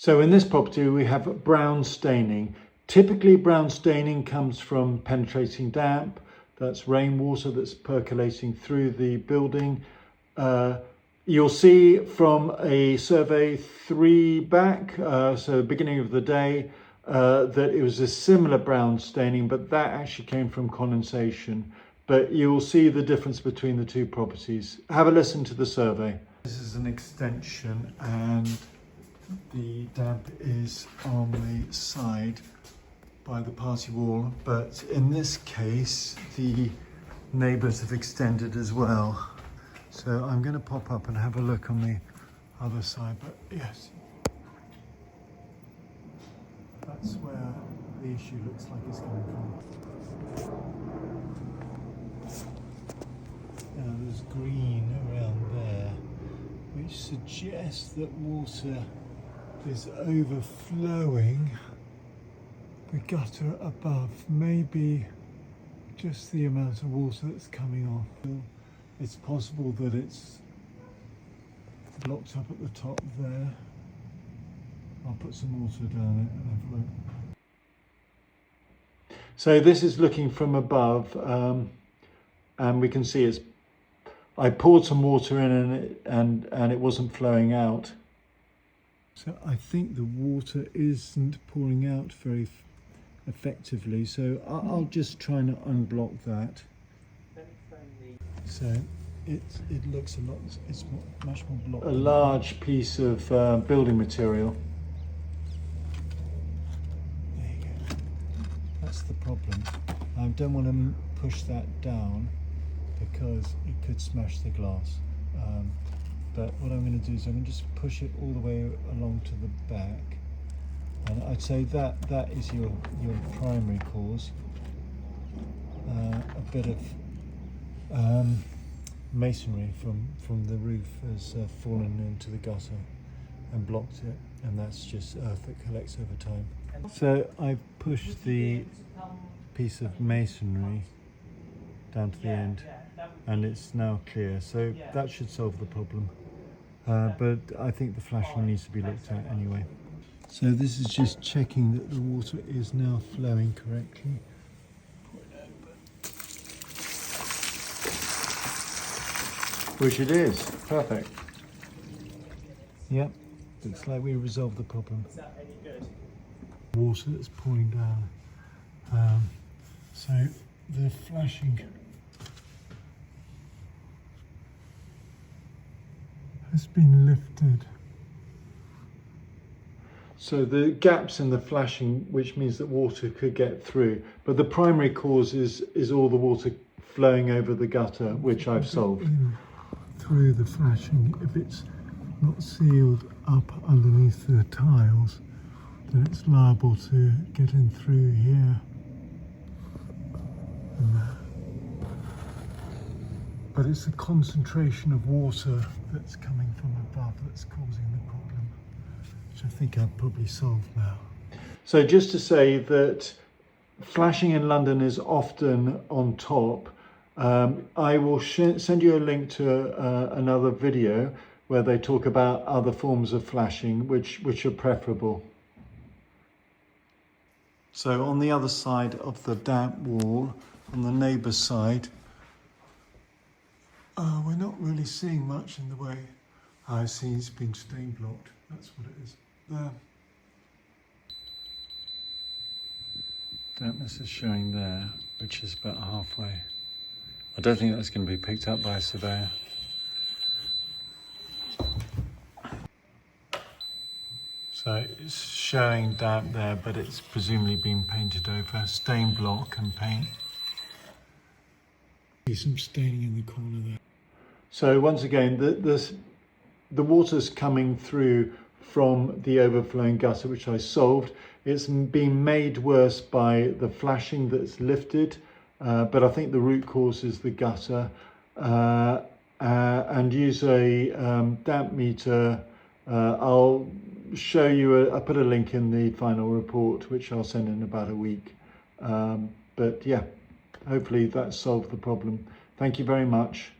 So in this property we have brown staining. Typically brown staining comes from penetrating damp, that's rainwater that's percolating through the building. You'll see from a survey 3 back, so beginning of the day, that it was a similar brown staining, but that actually came from condensation. But you'll see the difference between the two properties. Have a listen to the survey. This is an extension and the damp is on the side by the party wall, but in this case the neighbours have extended as well. So I'm going to pop up and have a look on the other side, but yes, that's where the issue looks like it's coming from. Now there's green around there, which suggests that water is overflowing the gutter above, maybe just the amount of water that's coming off. It's possible that it's blocked up at the top there. I'll put some water down it and have a look. So this is looking from above, and we can see I poured some water in and it wasn't flowing out. So I think the water isn't pouring out very effectively, so I'll just try and unblock that. So it looks a lot, it's much more blocked. A large piece of building material. There you go. That's the problem. I don't want to push that down because it could smash the glass. But what I'm going to do is I'm going to just push it all the way along to the back. And I'd say that is your primary cause. A bit of masonry from the roof has fallen into the gutter and blocked it, and that's just earth that collects over time. So I've pushed the piece of masonry down to the end and it's now clear, so that should solve the problem. But I think the flashing needs to be looked at anyway. So this is just checking that the water is now flowing correctly. Which it is. Perfect. Yep, looks like we resolved the problem. Is that any good? Water that's pouring down. So the flashing has been lifted. So the gaps in the flashing, which means that water could get through, but the primary cause is all the water flowing over the gutter, which I've solved. Through the flashing, if it's not sealed up underneath the tiles, then it's liable to get in through here and there. But it's a concentration of water that's coming from above that's causing the problem, which I think I've probably solved now. So just to say that flashing in London is often on top. I will send you a link to another video where they talk about other forms of flashing which are preferable. So on the other side of the damp wall, on the neighbour's side, we're not really seeing much in the way. I see it's been stain blocked. That's what it is. There. Dampness is showing there, which is about halfway. I don't think that's going to be picked up by a surveyor. So it's showing damp there, but it's presumably been painted over, stain block and paint. There's some staining in the corner there. So once again, the water's coming through from the overflowing gutter, which I solved. It's been made worse by the flashing that's lifted. But I think the root cause is the gutter, and use a damp meter. I'll show you, I'll put a link in the final report, which I'll send in about a week. But yeah, hopefully that solved the problem. Thank you very much.